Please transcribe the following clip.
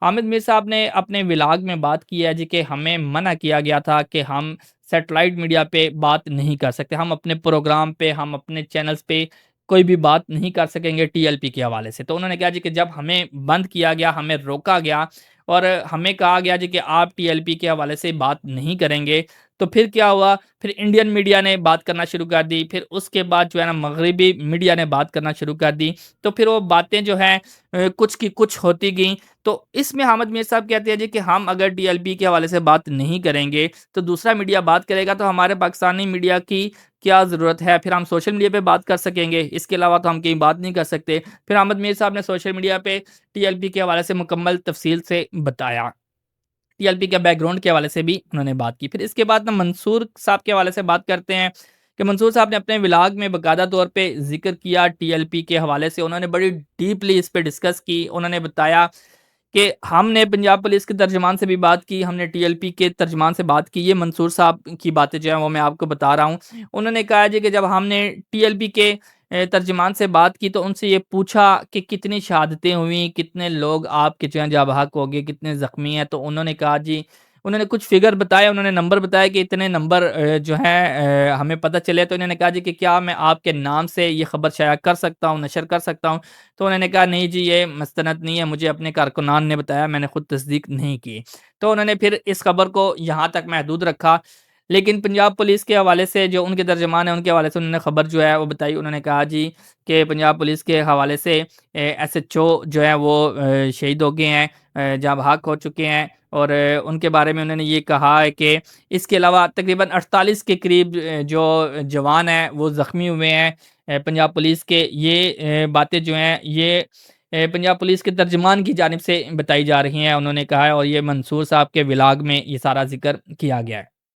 حامد میر صاحب نے اپنے ولاگ میں بات کی ہے جی کہ ہمیں منع کیا گیا تھا کہ ہم سیٹلائٹ میڈیا پہ بات نہیں کر سکتے، ہم اپنے پروگرام پہ، ہم اپنے چینلز پہ کوئی بھی بات نہیں کر سکیں گے ٹی ایل پی کے حوالے سے۔ تو انہوں نے کہا جی کہ جب ہمیں بند کیا گیا، ہمیں روکا گیا اور ہمیں کہا گیا جی کہ آپ ٹی ایل پی کے حوالے سے بات نہیں کریں گے، تو پھر کیا ہوا؟ پھر انڈین میڈیا نے بات کرنا شروع کر دی، پھر اس کے بعد جو ہے نا مغربی میڈیا نے بات کرنا شروع کر دی، تو پھر وہ باتیں جو ہیں کچھ کی کچھ ہوتی گئیں۔ تو اس میں حامد میر صاحب کہتے ہیں جی کہ ہم اگر ٹی ایل پی کے حوالے سے بات نہیں کریں گے تو دوسرا میڈیا بات کرے گا، تو ہمارے پاکستانی میڈیا کی کیا ضرورت ہے؟ پھر ہم سوشل میڈیا پہ بات کر سکیں گے، اس کے علاوہ تو ہم کہیں بات نہیں کر سکتے۔ پھر حامد میر صاحب نے سوشل میڈیا پہ ٹی ایل پی کے حوالے سے مکمل تفصیل سے بتایا، ٹی ایل پی کے بیک گراؤنڈ کے حوالے سے بھی انہوں نے بات کی۔ پھر اس کے بعد نا منصور صاحب کے حوالے سے بات کرتے ہیں کہ منصور صاحب نے اپنے ولاگ میں باقاعدہ طور پہ ذکر کیا ٹی ایل پی کے حوالے سے، انہوں نے بڑی ڈیپلی اس پہ ڈسکس کی۔ انہوں نے بتایا کہ ہم نے پنجاب پولیس کے ترجمان سے بھی بات کی، ہم نے ٹی ایل پی کے ترجمان سے بات کی۔ یہ منصور صاحب کی باتیں جو ہیں وہ میں آپ کو بتا رہا ہوں۔ انہوں نے کہا جی کہ جب ہم نے ٹی ایل پی کے ترجمان سے بات کی تو ان سے یہ پوچھا کہ کتنی شہادتیں ہوئیں، کتنے لوگ آپ کے جو ہیں جاں بحق ہو گئے، کتنے زخمی ہیں، تو انہوں نے کہا جی، انہوں نے کچھ فگر بتایا، انہوں نے نمبر بتایا کہ اتنے نمبر جو ہیں ہمیں پتہ چلے۔ تو انہوں نے کہا جی کہ کیا میں آپ کے نام سے یہ خبر شائع کر سکتا ہوں، نشر کر سکتا ہوں؟ تو انہوں نے کہا نہیں جی، یہ مستند نہیں ہے، مجھے اپنے کارکنان نے بتایا، میں نے خود تصدیق نہیں کی۔ تو انہوں نے پھر اس خبر کو یہاں تک محدود رکھا، لیکن پنجاب پولیس کے حوالے سے جو ان کے ترجمان ہیں ان کے حوالے سے انہوں نے خبر جو ہے وہ بتائی۔ انہوں نے کہا جی کہ پنجاب پولیس کے حوالے سے ایس ایچ او جو ہے وہ شہید ہو گئے ہیں، جاں بحق ہو چکے ہیں، اور ان کے بارے میں انہوں نے یہ کہا ہے کہ اس کے علاوہ تقریباً 48 کے قریب جو جوان ہیں وہ زخمی ہوئے ہیں پنجاب پولیس کے۔ یہ باتیں جو ہیں یہ پنجاب پولیس کے ترجمان کی جانب سے بتائی جا رہی ہیں، انہوں نے کہا ہے، اور یہ منصور صاحب کے ولاگ میں یہ سارا ذکر کیا گیا ہے۔